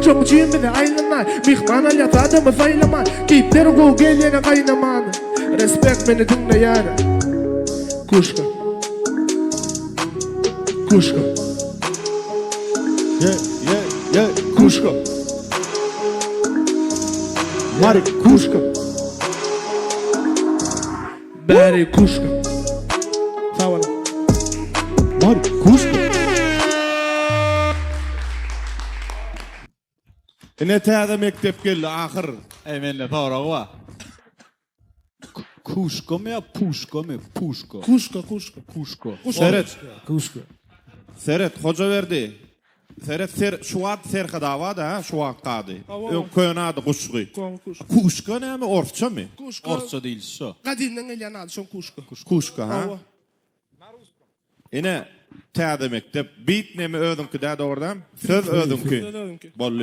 Çok cimri aylama Mihman alyat adamı saylama Keyipleri go gelene kaynaman Respekt beni dinle yani Kuşka Kuşka Kuşka Mari kuşka Bari kuşka Sağ olun Mari kuşka Ne täze mektep geldi ahir. Emenle toğrağı var. Kuşko mu ya puşko mu? Puşko. Kuşka Kuşko. Seret. Kuşka Seret hoca verdi. Seret şuat serhada var da şuat qadı. Köynadı kuşku. Kuşka ne mi orça mı? Kuşka Orça değil şu. Kadimden gelen adı şon kuşka Kuşka ha. Ine täze mektep bit ne mi ödünki de oradan söz ödünki. Bolly